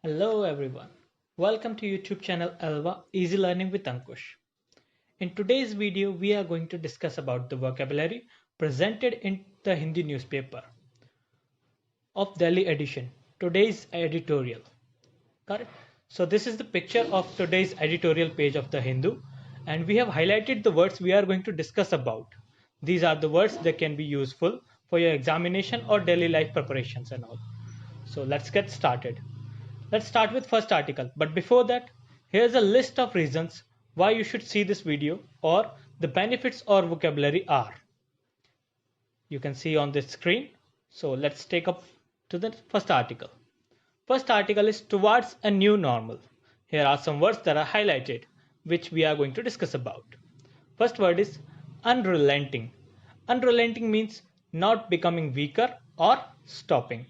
Hello everyone. Welcome to YouTube channel Alva Easy Learning with Ankush. In today's video we are going to discuss about the vocabulary presented in the Hindi newspaper of Delhi edition, today's editorial. Correct? So this is the picture of today's editorial page of the Hindu and we have highlighted the words we are going to discuss about. These are the words that can be useful for your examination or daily life preparations and all. So let's get started. Let's start with first article. But before that, here's a list of reasons why you should see this video or the benefits or vocabulary are. You can see on this screen. So let's take up to the first article. First article is towards a new normal. Here are some words that are highlighted, which we are going to discuss about. First word is unrelenting. Unrelenting means not becoming weaker or stopping.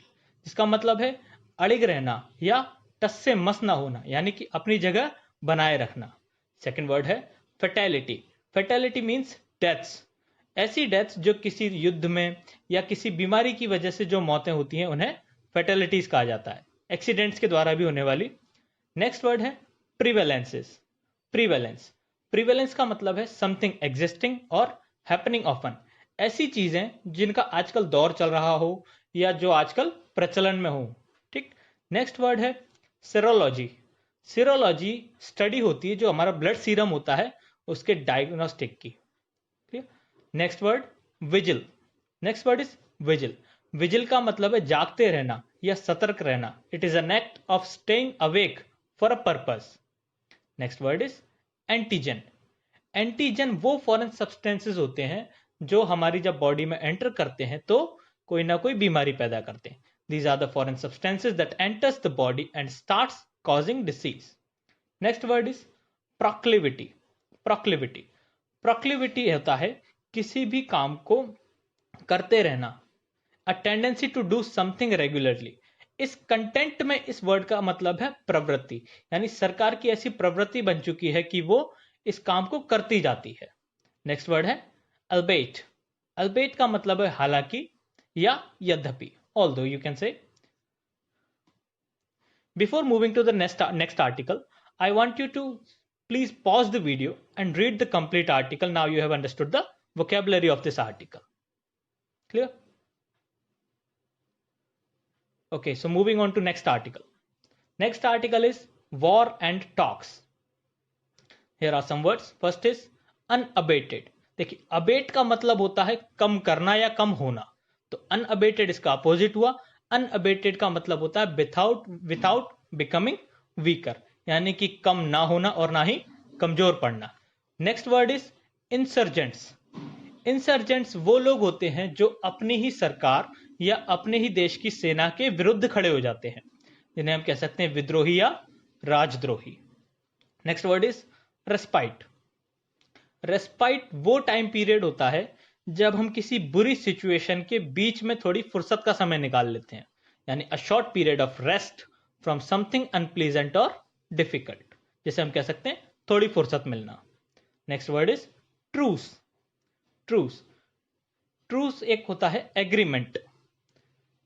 इसका मतलब है अड़िग रहना या टस से मस ना होना, यानी कि अपनी जगह बनाए रखना. सेकंड वर्ड है फेटेलिटी. Fatality means deaths. ऐसी डेथ्स जो किसी युद्ध में या किसी बीमारी की वजह से जो मौतें होती हैं उन्हें फेटेलिटीज कहा जाता है, एक्सीडेंट्स के द्वारा भी होने वाली. नेक्स्ट वर्ड है प्रीवेलेंसेस. प्रीवेलेंस. प्रीवेलेंस का मतलब है समथिंग एग्जिस्टिंग और हैपनिंग ऑफन. ऐसी चीजें जिनका आजकल दौर चल रहा हो या जो आजकल प्रचलन में हो. ठीक. नेक्स्ट वर्ड है सीरोलॉजी. सीरोलॉजी स्टडी होती है जो हमारा ब्लड सीरम होता है उसके डायग्नोस्टिक की. Next word vigil. Next word is vigil. Vigil का मतलब है जागते रहना या सतर्क रहना. It is an act of staying awake for a purpose. Next word is antigen. Antigen वो फॉरेन सब्सटेंसेस होते हैं जो हमारी जब बॉडी में एंटर करते हैं तो कोई ना कोई बीमारी पैदा करते हैं. These are the foreign substances that enters the body and starts causing disease. Next word is proclivity. Proclivity. Proclivity होता है किसी भी काम को करते रहना. A tendency to do something regularly. इस कंटेंट में इस वर्ड का मतलब है प्रवृत्ति, यानी सरकार की ऐसी प्रवृत्ति बन चुकी है कि वो इस काम को करती जाती है. नेक्स्ट वर्ड है albeit. albeit का मतलब है हालांकि या यद्यपि, although you can say. Before moving to the next article, I want you to please pause the video and read the complete article. Now you have understood the vocabulary of this article. Clear? Okay, so moving on to next article. Next article is war and talks. Here are some words. First is unabated. देखिए, abate का मतलब होता है कम करना या कम होना, तो unabated इसका अपोजिट हुआ. अनअबेटेड का मतलब होता है विथाउट बिकमिंग वीकर, यानी कि कम ना होना और ना ही कमजोर पड़ना. Next word is insurgents. Insurgents वो लोग होते हैं जो अपनी ही सरकार या अपने ही देश की सेना के विरुद्ध खड़े हो जाते हैं, जिन्हें हम कह सकते हैं विद्रोही या राजद्रोही. Next word is respite. Respite वो टाइम पीरियड होता है जब हम किसी बुरी सिचुएशन के बीच में थोड़ी फुर्सत का समय निकाल लेते हैं, यानी a short period of rest from something unpleasant और डिफिकल्ट, जैसे हम कह सकते हैं थोड़ी फुर्सत मिलना. Next word is truce. Truce. Truce एक होता है एग्रीमेंट,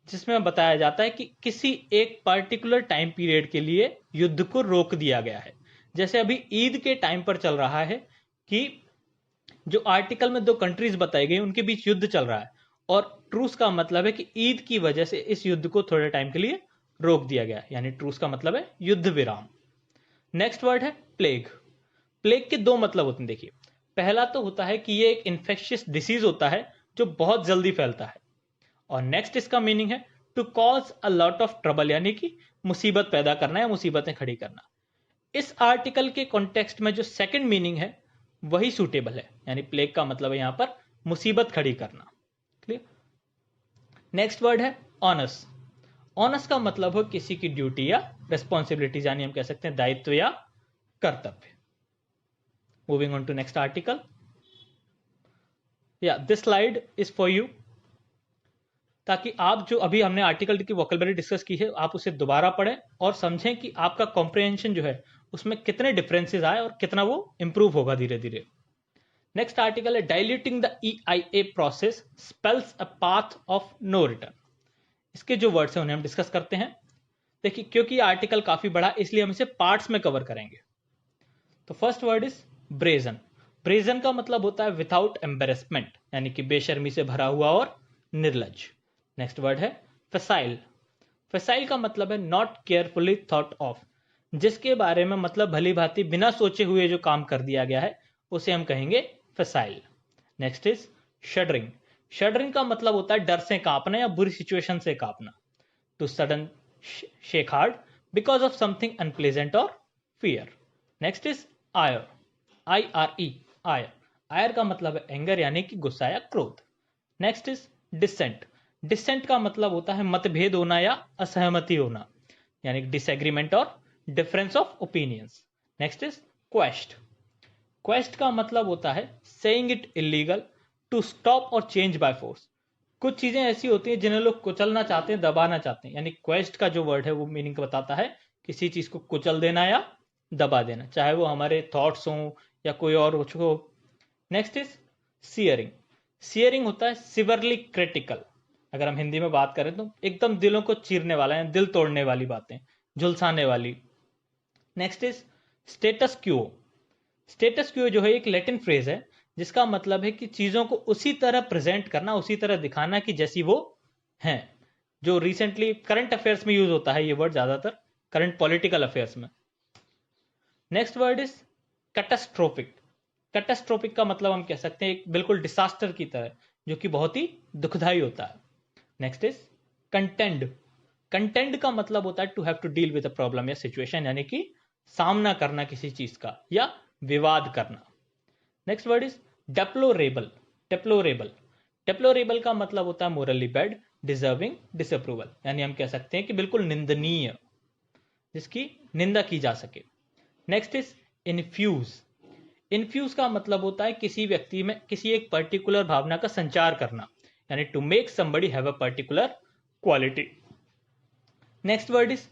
जिसमें बताया जाता है कि किसी एक पर्टिकुलर टाइम पीरियड के लिए युद्ध को रोक दिया गया है. जैसे अभी ईद के टाइम पर चल रहा है कि जो आर्टिकल में दो कंट्रीज बताई गई उनके बीच युद्ध चल रहा है, और ट्रूस का मतलब है कि ईद की वजह से इस युद्ध को थोड़े टाइम के लिए रोक दिया गया, यानी ट्रूस का मतलब है युद्ध विराम. नेक्स्ट वर्ड है प्लेग. प्लेग के दो मतलब होते हैं. देखिए, पहला तो होता है कि ये एक इन्फेक्शियस डिसीज होता है जो बहुत जल्दी फैलता है, और नेक्स्ट इसका मीनिंग है to cause a lot of trouble, यानी कि मुसीबत पैदा करना या मुसीबतें खड़ी करना. इस आर्टिकल के कॉन्टेक्स्ट में जो सेकंड मीनिंग है वही सूटेबल है, यानी प्लेग का मतलब है यहां पर मुसीबत खड़ी करना. क्लियर? नेक्स्ट वर्ड है ऑनस. ऑनस का मतलब हो किसी की ड्यूटी या रेस्पॉन्सिबिलिटीज, यानी हम कह सकते हैं दायित्व या कर्तव्य. Moving on to next article. या this slide is for you, ताकि आप जो अभी हमने आर्टिकल की वोकैबुलरी डिस्कस की है आप उसे दोबारा पढ़ें और समझें कि आपका कॉम्प्रिहेंशन जो है उसमें कितने डिफरेंसेस आए और कितना वो इंप्रूव होगा धीरे धीरे. नेक्स्ट आर्टिकल है diluting the EIA process spells a path of no return. इसके जो वर्ड्स हैं उन्हें हम डिस्कस करते हैं. देखिए क्योंकि ये आर्टिकल काफी बड़ा इसलिए हम इसे पार्ट्स में कवर करेंगे। तो first word is brazen. Brazen का मतलब होता है विदाउट एम्बेरसमेंट, यानी कि बेशर्मी से भरा हुआ और निर्लज। नेक्स्ट वर्ड है फसाइल। फसाइल का मतलब है नॉट केयरफुली थॉट ऑफ, जिसके बारे में मतलब भली भांति बिना सोचे हुए जो काम कर दिया गया है उसे हम कहेंगे facile. Next is shuddering. Shuddering का मतलब होता है डर से कांपना या बुरी सिचुएशन से कांपना। To sudden shake hard because of something unpleasant और fear. Next is ire. IRE, ire. Ire का मतलब है एंगर यानी कि गुस्सा या क्रोध। Next is decent. डिसेंट का मतलब होता है मतभेद होना या असहमति होना, यानी डिसएग्रीमेंट और difference of opinions. Next is quest. Quest का मतलब होता है saying it illegal, to stop और चेंज बाय फोर्स। कुछ चीजें ऐसी होती हैं जिन्हें लोग कुचलना चाहते हैं, दबाना चाहते हैं, यानी क्वेस्ट का जो वर्ड है वो मीनिंग बताता है किसी चीज को कुचल देना या दबा देना, चाहे वो हमारे थॉट्स हों या कोई और कुछ हो। Next is shearing. सियरिंग होता है सिवरली क्रिटिकल। अगर हम हिंदी में बात करें तो एकदम दिलों को चीरने वाला है, दिल तोड़ने वाली बातें, झुलसाने वाली। Next is status Q. Status Q जो है एक लैटिन फ्रेज है जिसका मतलब है कि चीजों को उसी तरह प्रेजेंट करना, उसी तरह दिखाना कि जैसी वो हैं। जो रिसेंटली करंट अफेयर्स में यूज होता है ये वर्ड, ज्यादातर करंट पॉलिटिकल अफेयर्स में। Next word is catastrophic. Catastrophic का मतलब हम कह सकते हैं एक बिल्कुल डिसास्टर की तरह, जो कि बहुत ही दुखदाई होता है। Next is contained. कंटेंड का मतलब होता है to have to deal with a problem या सिचुएशन, यानी कि सामना करना किसी चीज का या विवाद करना। Next word is deplorable. Deplorable. Deplorable का मतलब होता है मोरली बैड, डिजर्विंग डिसअप्रूवल, यानी हम कह सकते हैं कि बिल्कुल निंदनीय, जिसकी निंदा की जा सके। Next is infuse. इन्फ्यूज का मतलब होता है किसी व्यक्ति में किसी एक पर्टिकुलर भावना का संचार करना, यानी to make somebody have a particular quality. Next word is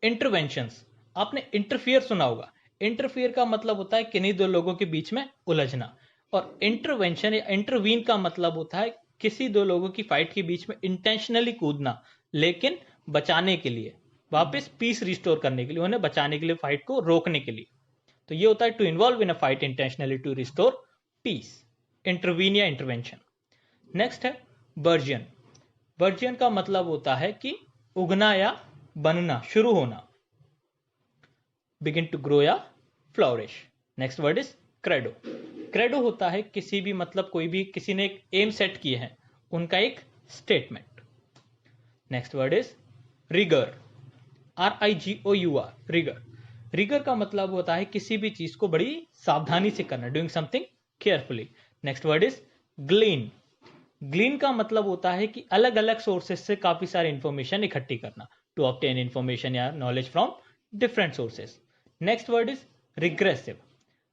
interventions. आपने इंटरफियर सुना होगा। इंटरफियर का मतलब होता है किन्हीं दो लोगों के बीच में उलझना, और इंटरवेंशन या इंटरवीन का मतलब होता है किसी दो लोगों की फाइट के बीच में इंटेंशनली कूदना, लेकिन बचाने के लिए, वापस पीस रिस्टोर करने के लिए, उन्हें बचाने के लिए, फाइट को रोकने के लिए। तो ये होता है to involve in a fight intentionally to restore peace, intervene या इंटरवेंशन। नेक्स्ट है बर्जियन। बर्जियन का मतलब होता है कि उगना या बनना, शुरू होना, बिगिन टू ग्रो या flourish. Next word is credo. Credo होता है किसी भी मतलब कोई भी किसी ने एक एम सेट किए हैं उनका एक statement. Next word is rigour. RIGOUR, rigour. Rigour का मतलब होता है किसी भी चीज को बड़ी सावधानी से करना, doing something carefully. Next word is glean. Glean का मतलब होता है कि अलग अलग सोर्सेस से काफी सारी इंफॉर्मेशन इकट्ठी करना, टू ऑब्टेन इंफॉर्मेशन या knowledge from different sources. Next word is regressive.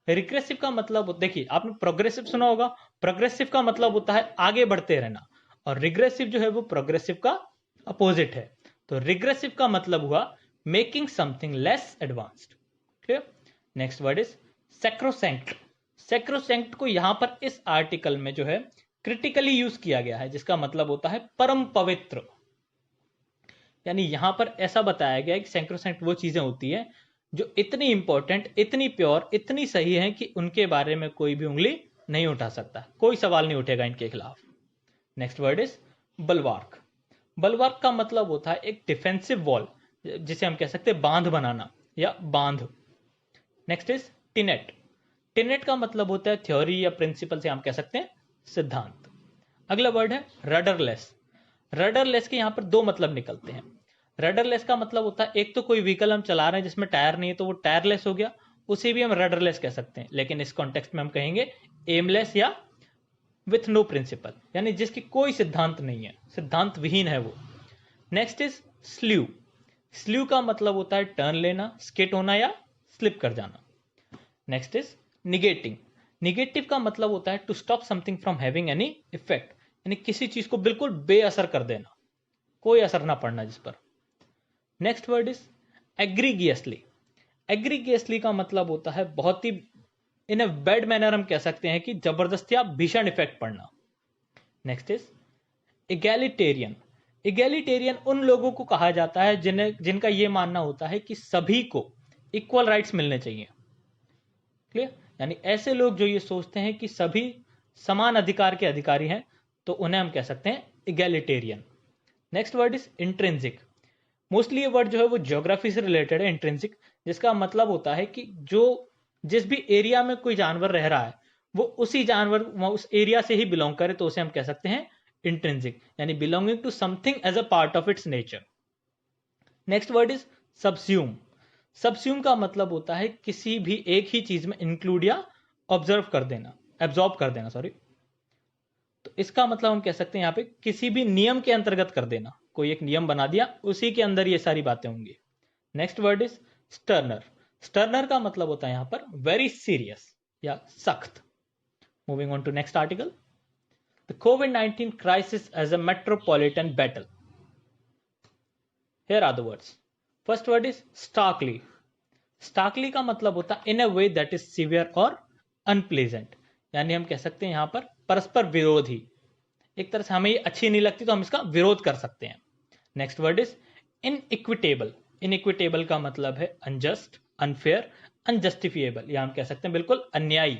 Regressive का मतलब, देखिए आपने प्रोग्रेसिव सुना होगा, प्रोग्रेसिव का मतलब होता है आगे बढ़ते रहना, और रिग्रेसिव जो है वो प्रोग्रेसिव का अपोजिट है। तो रिग्रेसिव का मतलब हुआ making something less advanced. Clear. Next word is sacrosanct. Sacrosanct को यहां पर इस आर्टिकल में जो है क्रिटिकली यूज किया गया है, जिसका मतलब होता है परम पवित्र। यानी यहां पर ऐसा बताया गया है कि सैक्रोसैंक्ट वो चीजें होती है जो इतनी इंपॉर्टेंट, इतनी प्योर, इतनी सही है कि उनके बारे में कोई भी उंगली नहीं उठा सकता, कोई सवाल नहीं उठेगा इनके खिलाफ। Next word is bulwark. Bulwark का मतलब होता है एक डिफेंसिव वॉल, जिसे हम कह सकते हैं बांध बनाना या बांध। Next is टिनेट। टिनेट का मतलब होता है थ्योरी या प्रिंसिपल, से हम कह सकते हैं सिद्धांत। अगला वर्ड है रडरलेस। रडरलेस के यहां पर दो मतलब निकलते हैं। रडरलेस का मतलब होता है एक तो कोई व्हीकल हम चला रहे हैं जिसमें टायर नहीं है तो वो टायरलेस हो गया, उसे भी हम रडरलेस कह सकते हैं, लेकिन इस कॉन्टेक्स्ट में हम कहेंगे एमलेस या विथ नो प्रिंसिपल, यानी जिसकी कोई सिद्धांत नहीं है, सिद्धांत विहीन है वो। Next is slew. स्ल्यू का मतलब होता है टर्न लेना, स्किट होना या स्लिप कर जाना। Next is negating. निगेटिव का मतलब होता है to stop something from having any effect, यानी किसी चीज को बिल्कुल बेअसर कर देना, कोई असर ना पड़ना जिस पर। Next word is egregiously. Egregiously का मतलब होता है बहुत ही इन ए बैड मैनर, हम कह सकते हैं कि जबरदस्ती या भीषण इफेक्ट पड़ना। Next is egalitarian. इगैलिटेरियन उन लोगों को कहा जाता है जिनका ये मानना होता है कि सभी को इक्वल राइट्स मिलने चाहिए। क्लियर? यानी ऐसे लोग जो ये सोचते हैं कि सभी समान अधिकार के अधिकारी हैं, तो उन्हें हम कह सकते हैं egalitarian. Next word is intrinsic. Mostly ये वर्ड जो है वो ज्योग्राफी से रिलेटेड है, इंट्रिंसिक, जिसका मतलब होता है कि जिस भी एरिया में कोई जानवर रह रहा है वो उसी जानवर उस एरिया से ही बिलोंग करे, तो उसे हम कह सकते हैं इंट्रिंसिक, यानी belonging to something as a part of its nature. Next word is subsume. Subsume का मतलब होता है किसी भी एक ही चीज में इंक्लूड या ऑब्जर्व कर देना, एब्जॉर्ब कर देना, सॉरी। तो इसका मतलब हम कह सकते हैं यहाँ पे किसी भी नियम के अंतर्गत कर देना, कोई एक नियम बना दिया उसी के अंदर ये सारी बातें होंगी। Next word is sterner. Sterner का मतलब होता है यहां पर वेरी सीरियस या सख्त। Moving on to next article, the कोविड-19 crisis as a metropolitan battle. Here are the words. First word is starkly. Starkly का मतलब होता है in a way that is severe और अनप्लेजेंट, यानी हम कह सकते हैं यहां पर परस्पर विरोधी। एक तरह से हमें ये अच्छी नहीं लगती तो हम इसका विरोध कर सकते हैं। Next word is inequitable. Inequitable का मतलब है अनजस्ट, अनफेयर, अनजस्टिफिएबल, या हम कह सकते हैं बिल्कुल अन्यायी।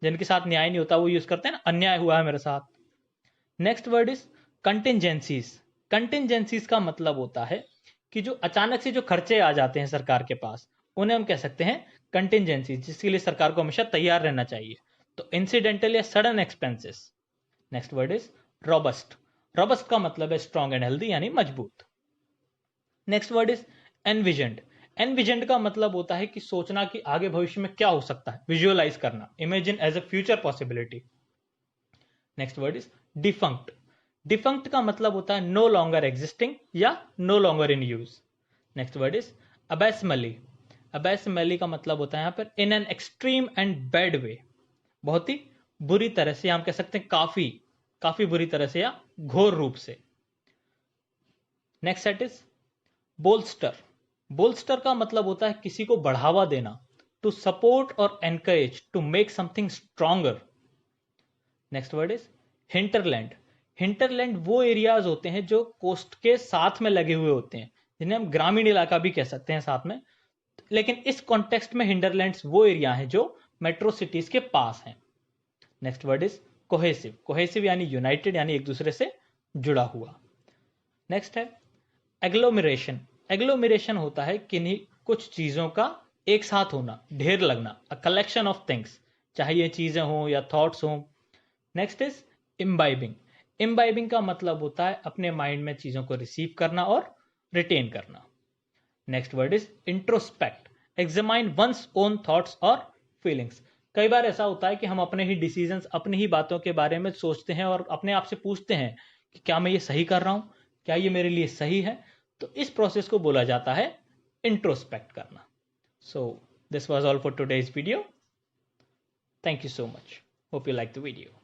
जिनके साथ न्याय नहीं होता वो यूज करते हैं ना, अन्याय हुआ है मेरे साथ। Next word is contingencies. Contingencies का मतलब होता है कि जो अचानक से जो खर्चे आ जाते हैं सरकार के पास, उन्हें हम कह सकते हैं कंटिजेंसीज, जिसके लिए सरकार को हमेशा तैयार रहना चाहिए। तो इंसिडेंटल या sudden expenses. Next word is robust. Robust का मतलब है स्ट्रॉन्ग एंड हेल्दी, यानी मजबूत। Next word is envisioned. Envisioned का मतलब होता है कि सोचना कि आगे भविष्य में क्या हो सकता है, विजुअलाइज करना, imagine as a future possibility. Next word is defunct. Defunct का मतलब होता है नो लॉन्गर एग्जिस्टिंग या no longer in use. Next word is abysmally. Abysmally का मतलब होता है यहां पर in an extreme and bad way, बहुत ही बुरी तरह से, हम कह सकते हैं काफी काफी बुरी तरह से या घोर रूप से। Next set is bolster. Bolster का मतलब होता है किसी को बढ़ावा देना, टू सपोर्ट और encourage, to make something stronger. Next word is hinterland. Hinterland वो एरियाज होते हैं जो कोस्ट के साथ में लगे हुए होते हैं, जिन्हें हम ग्रामीण इलाका भी कह सकते हैं साथ में, लेकिन इस कॉन्टेक्स्ट में हिंटरलैंड्स वो एरिया हैं जो मेट्रो सिटीज के पास हैं। Next word is cohesive. Cohesive यानी यूनाइटेड, यानी एक दूसरे से जुड़ा हुआ। नेक्स्ट है एग्लोमिरेशन। एग्लोमिरेशन होता है किन्हीं कुछ चीजों का एक साथ होना, ढेर लगना, अ कलेक्शन ऑफ थिंग्स, चाहे ये चीजें हों या थॉट्स हों। Next is imbibing. इम्बाइबिंग का मतलब होता है अपने माइंड में चीजों को रिसीव करना और रिटेन करना। Next word is introspect. Examine one's own thoughts और फीलिंग्स। कई बार ऐसा होता है कि हम अपने ही डिसीजंस, अपनी ही बातों के बारे में सोचते हैं और अपने आप से पूछते हैं कि क्या मैं ये सही कर रहा हूं, क्या ये मेरे लिए सही है। तो इस प्रोसेस को बोला जाता है इंट्रोस्पेक्ट करना। So this was all for today's video. Thank you so much. Hope you like the video.